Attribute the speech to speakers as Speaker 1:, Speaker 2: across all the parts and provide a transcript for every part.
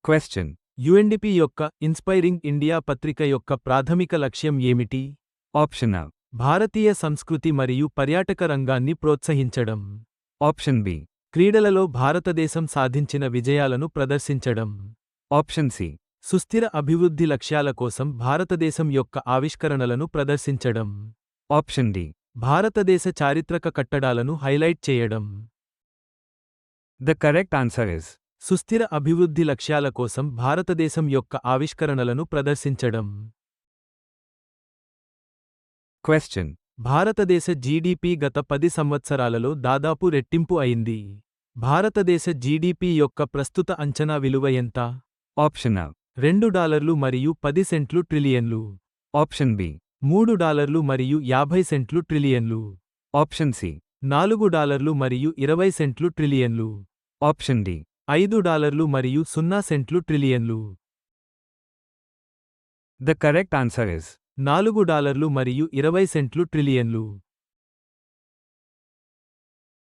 Speaker 1: Question.
Speaker 2: UNDP యొక్క inspiring India పత్రిక యొక్క ప్రాథమిక లక్ష్యం ఏమిటి?
Speaker 1: Option A.
Speaker 2: భారతీయ సంస్కృతి మరియు పర్యాటక రంగాన్ని ప్రోత్సహించడం.
Speaker 1: Option B.
Speaker 2: క్రీడలలో భారతదేశం సాధించిన విజయాలను ప్రదర్శించడం.
Speaker 1: Option C.
Speaker 2: సుస్థిర అభివృద్ధి లక్ష్యాల కోసం భారతదేశం యొక్క ఆవిష్కరణలను ప్రదర్శించడం.
Speaker 1: Option D.
Speaker 2: భారతదేశ చారిత్రక కట్టడాలను హైలైట్ చేయడం.
Speaker 1: The correct answer is
Speaker 2: సుస్థిర అభివృద్ధి లక్ష్యాల కోసం భారతదేశం యొక్క ఆవిష్కరణలను ప్రదర్శించడం.
Speaker 1: క్వశ్చన్.
Speaker 2: భారతదేశ జీడీపీ గత 10 సంవత్సరాలలో దాదాపు రెట్టింపు అయింది. భారతదేశ జీడీపీ యొక్క ప్రస్తుత అంచనా విలువ ఎంత?
Speaker 1: Option A.
Speaker 2: $2 మరియు 10 సెంట్లు ట్రిలియన్లు.
Speaker 1: Option B.
Speaker 2: $3 మరియు 50 సెంట్లు ట్రిలియన్లు.
Speaker 1: Option C.
Speaker 2: $4 మరియు 20 సెంట్లు ట్రిలియన్లు.
Speaker 1: Option D.
Speaker 2: $5 మరియు 0 సెంట్లు ట్రిలియన్లు.
Speaker 1: The correct answer is
Speaker 2: $4 మరియు 20 సెంట్లు ట్రిలియన్లు.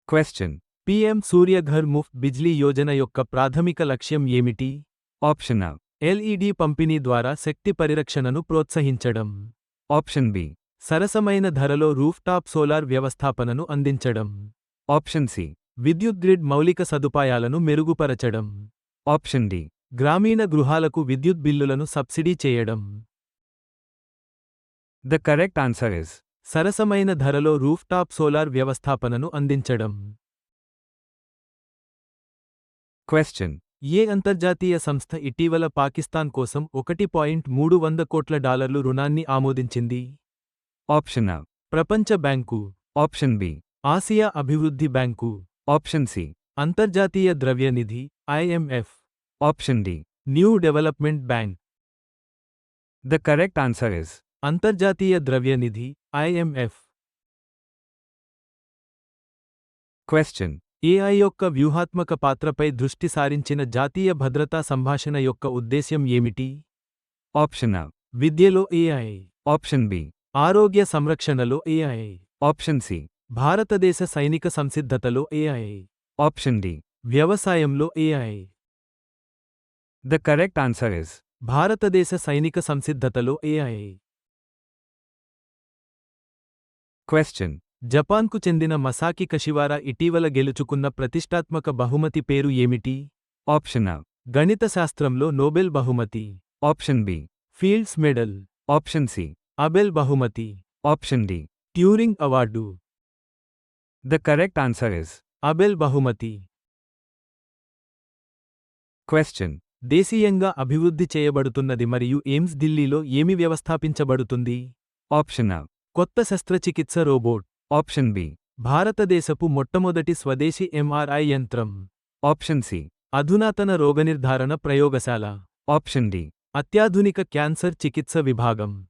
Speaker 1: క్వశ్చన్.
Speaker 2: పీఎం సూర్యఘర్ ముఫ్త్ బిజ్లీ యోజన యొక్క ప్రాథమిక లక్ష్యం ఏమిటి?
Speaker 1: Option A.
Speaker 2: ఎల్ఈడి పంపిణీ ద్వారా శక్తి పరిరక్షణను ప్రోత్సహించడం.
Speaker 1: Option B.
Speaker 2: సరసమైన ధరలో రూఫ్టాప్ సోలార్ వ్యవస్థాపనను అందించడం.
Speaker 1: Option C.
Speaker 2: విద్యుత్ గ్రిడ్ మౌలిక సదుపాయాలను మెరుగుపరచడం.
Speaker 1: Option D.
Speaker 2: గ్రామీణ గృహాలకు విద్యుత్ బిల్లులను సబ్సిడీ చేయడం.
Speaker 1: The correct answer is
Speaker 2: సరసమైన ధరలో రూఫ్టాప్ సోలార్ వ్యవస్థాపనను అందించడం.
Speaker 1: క్వశ్చన్.
Speaker 2: ఏ అంతర్జాతీయ సంస్థ ఇటీవల పాకిస్తాన్ కోసం $1.3 కోట్ల రుణాన్ని ఆమోదించింది?
Speaker 1: Option A.
Speaker 2: ప్రపంచ బ్యాంకు.
Speaker 1: Option B.
Speaker 2: ఆసియా అభివృద్ధి బ్యాంకు.
Speaker 1: Option C.
Speaker 2: అంతర్జాతీయ ద్రవ్యనిధి IMF.
Speaker 1: Option D.
Speaker 2: New development bank.
Speaker 1: The correct answer is
Speaker 2: అంతర్జాతీయ ద్రవ్యనిధి ఐఎంఎఫ్.
Speaker 1: క్వశ్చన్.
Speaker 2: ఏఐ యొక్క వ్యూహాత్మక పాత్రపై దృష్టి సారించిన జాతీయ భద్రతా సంభాషణ యొక్క ఉద్దేశ్యం ఏమిటి?
Speaker 1: Option A.
Speaker 2: విద్యలో ఏఐ.
Speaker 1: Option B.
Speaker 2: ఆరోగ్య సంరక్షణలో ఏఐ.
Speaker 1: Option C.
Speaker 2: భారతదేశ సైనిక సంసిద్ధతలో ఏఐ.
Speaker 1: Option D.
Speaker 2: వ్యవసాయంలో AI.
Speaker 1: The correct answer is
Speaker 2: భారతదేశ సైనిక సంసిద్ధతలో ఏఐ.
Speaker 1: క్వశ్చన్.
Speaker 2: జపాన్కు చెందిన మసాకి కషివారా ఇటీవల గెలుచుకున్న ప్రతిష్టాత్మక బహుమతి పేరు ఏమిటి?
Speaker 1: Option A.
Speaker 2: గణిత శాస్త్రంలో నోబెల్ బహుమతి.
Speaker 1: Option B.
Speaker 2: Fields medal.
Speaker 1: Option C.
Speaker 2: Abel బహుమతి.
Speaker 1: Option D.
Speaker 2: Turing award.
Speaker 1: The correct answer is
Speaker 2: Abel బహుమతి.
Speaker 1: క్వశ్చన్.
Speaker 2: దేశీయంగా అభివృద్ధి చేయబడుతున్నది మరియు ఎయిమ్స్ ఢిల్లీలో ఏమి వ్యవస్థాపించబడుతుంది?
Speaker 1: Option A.
Speaker 2: కొత్త శస్త్రచికిత్స రోబోట్.
Speaker 1: Option B.
Speaker 2: భారతదేశపు మొట్టమొదటి స్వదేశీ ఎంఆర్ఐ యంత్రం.
Speaker 1: Option C.
Speaker 2: అధునాతన రోగనిర్ధారణ ప్రయోగశాల.
Speaker 1: Option D.
Speaker 2: అత్యాధునిక క్యాన్సర్ చికిత్స విభాగం.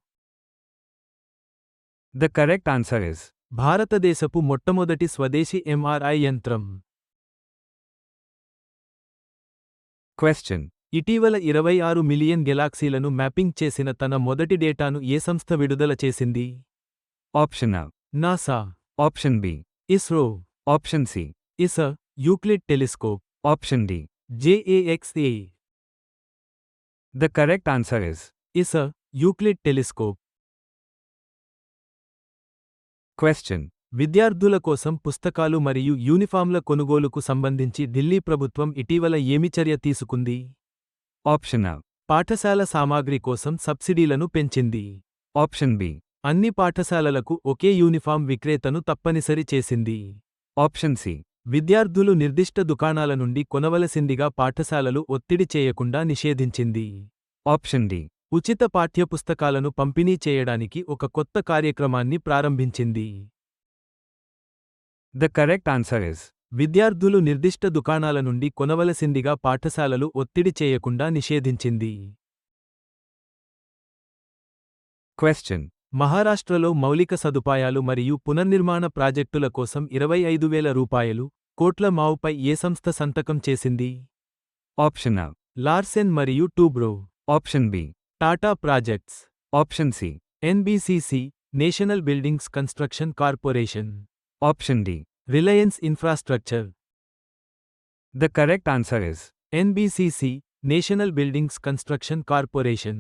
Speaker 1: The correct answer is
Speaker 2: భారతదేశపు మొట్టమొదటి స్వదేశీ ఎంఆర్ఐ యంత్రం.
Speaker 1: క్వశ్చన్.
Speaker 2: ఇటీవల 26 మిలియన్ గెలాక్సీలను మ్యాపింగ్ చేసిన తన మొదటి డేటాను ఏ సంస్థ విడుదల చేసింది?
Speaker 1: Option A.
Speaker 2: NASA.
Speaker 1: Option B.
Speaker 2: ISRO.
Speaker 1: Option C.
Speaker 2: Isa. Euclid telescope.
Speaker 1: Option D.
Speaker 2: జేఏఎక్స్ఏ.
Speaker 1: The correct answer is
Speaker 2: Isa. Euclid telescope.
Speaker 1: Question.
Speaker 2: విద్యార్థుల కోసం పుస్తకాలు మరియు యూనిఫామ్ల కొనుగోలుకు సంబంధించి ఢిల్లీ ప్రభుత్వం ఇటీవల ఏమి చర్య తీసుకుంది?
Speaker 1: Option A.
Speaker 2: పాఠశాల సామాగ్రి కోసం సబ్సిడీలను పెంచింది.
Speaker 1: Option B.
Speaker 2: అన్ని పాఠశాలలకు ఒకే యూనిఫామ్ విక్రేతను తప్పనిసరి చేసింది.
Speaker 1: Option C.
Speaker 2: విద్యార్థులు నిర్దిష్ట దుకాణాల నుండి కొనవలసిందిగా పాఠశాలలు ఒత్తిడి చేయకుండా నిషేధించింది.
Speaker 1: Option D.
Speaker 2: ఉచిత పాఠ్యపుస్తకాలను పంపిణీ చేయడానికి ఒక కొత్త కార్యక్రమాన్ని ప్రారంభించింది.
Speaker 1: The correct answer is
Speaker 2: విద్యార్థులు నిర్దిష్ట దుకాణాల నుండి కొనవలసిందిగా పాఠశాలలు ఒత్తిడి చేయకుండా నిషేధించింది.
Speaker 1: క్వశ్చన్.
Speaker 2: మహారాష్ట్రలో మౌలిక సదుపాయాలు మరియు పునర్నిర్మాణ ప్రాజెక్టుల కోసం 25,000 కోట్ల మావుపై ఏ సంస్థ సంతకం చేసింది?
Speaker 1: Option A.
Speaker 2: లార్సెన్ మరియు Toubro.
Speaker 1: Option B.
Speaker 2: Tata projects.
Speaker 1: Option C.
Speaker 2: NBCC, national buildings construction corporation.
Speaker 1: Option D.
Speaker 2: Reliance infrastructure.
Speaker 1: The correct answer is
Speaker 2: NBCC, national buildings construction corporation.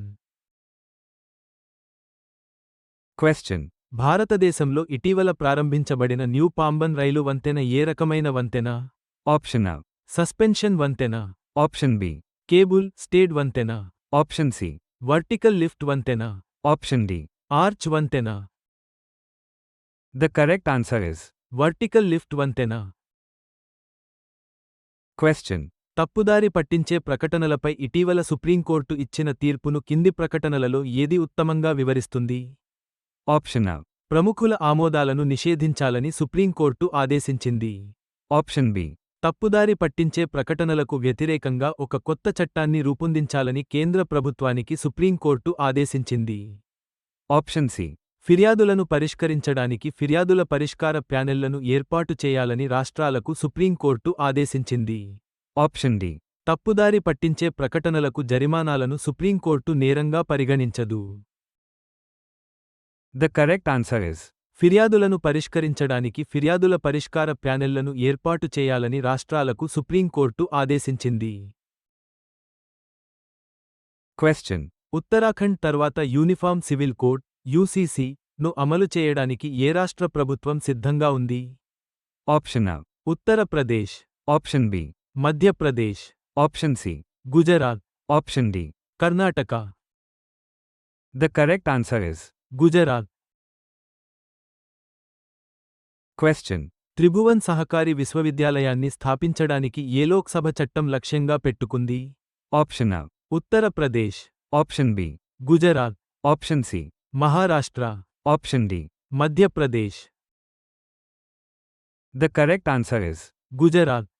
Speaker 1: Question.
Speaker 2: భారతదేశంలో ఇటీవల ప్రారంభించబడిన న్యూ పాంబన్ రైలు వంతెన ఏ రకమైన వంతెన?
Speaker 1: Option A.
Speaker 2: సస్పెన్షన్ వంతెన,
Speaker 1: Option B.
Speaker 2: Cable stayed వంతెన,
Speaker 1: Option C.
Speaker 2: Vertical lift వంతెన,
Speaker 1: Option D.
Speaker 2: Arch వంతెన.
Speaker 1: The correct answer is.
Speaker 2: Vertical lift వంతెన.
Speaker 1: Question.
Speaker 2: తప్పుదారి పట్టించే ప్రకటనలపై ఇటీవల సుప్రీంకోర్టు ఇచ్చిన తీర్పును కింది ప్రకటనలలో ఏది ఉత్తమంగా వివరిస్తుంది?
Speaker 1: Option A.
Speaker 2: ప్రముఖుల ఆమోదాలను నిషేధించాలని సుప్రీంకోర్టు ఆదేశించింది.
Speaker 1: Option B.
Speaker 2: తప్పుదారి పట్టించే ప్రకటనలకు వ్యతిరేకంగా ఒక కొత్త చట్టాన్ని రూపొందించాలని కేంద్ర ప్రభుత్వానికి సుప్రీంకోర్టు ఆదేశించింది.
Speaker 1: Option C.
Speaker 2: ఫిర్యాదులను పరిష్కరించడానికి ఫిర్యాదుల పరిష్కార ప్యానెల్లను ఏర్పాటు చేయాలని రాష్ట్రాలకు సుప్రీంకోర్టు ఆదేశించింది.
Speaker 1: Option D.
Speaker 2: తప్పుదారి పట్టించే ప్రకటనలకు జరిమానాలను సుప్రీంకోర్టు నేరంగా పరిగణించదు.
Speaker 1: The correct answer is.
Speaker 2: ఫిర్యాదులను పరిష్కరించడానికి ఫిర్యాదుల పరిష్కార ప్యానెల్లను ఏర్పాటు చేయాలని రాష్ట్రాలకు సుప్రీంకోర్టు ఆదేశించింది.
Speaker 1: Question.
Speaker 2: ఉత్తరాఖండ్ తర్వాత యూనిఫామ్ సివిల్ కోడ్ (యూసీసీ) ను అమలు చేయడానికి ఏ రాష్ట్ర ప్రభుత్వం సిద్ధంగా ఉంది?
Speaker 1: Option A.
Speaker 2: Uttar Pradesh,
Speaker 1: Option B.
Speaker 2: Madhya Pradesh,
Speaker 1: Option C.
Speaker 2: Gujarat,
Speaker 1: Option D.
Speaker 2: Karnataka.
Speaker 1: The correct answer is.
Speaker 2: Gujarat.
Speaker 1: Question.
Speaker 2: Tribhuvan సహకారి విశ్వవిద్యాలయాన్ని స్థాపించడానికి ఏ లోక్సభ చట్టం లక్ష్యంగా పెట్టుకుంది?
Speaker 1: Option A.
Speaker 2: Uttar Pradesh,
Speaker 1: Option B.
Speaker 2: Gujarat,
Speaker 1: Option C.
Speaker 2: Maharashtra,
Speaker 1: Option D.
Speaker 2: Madhya Pradesh.
Speaker 1: The correct answer is.
Speaker 2: Gujarat.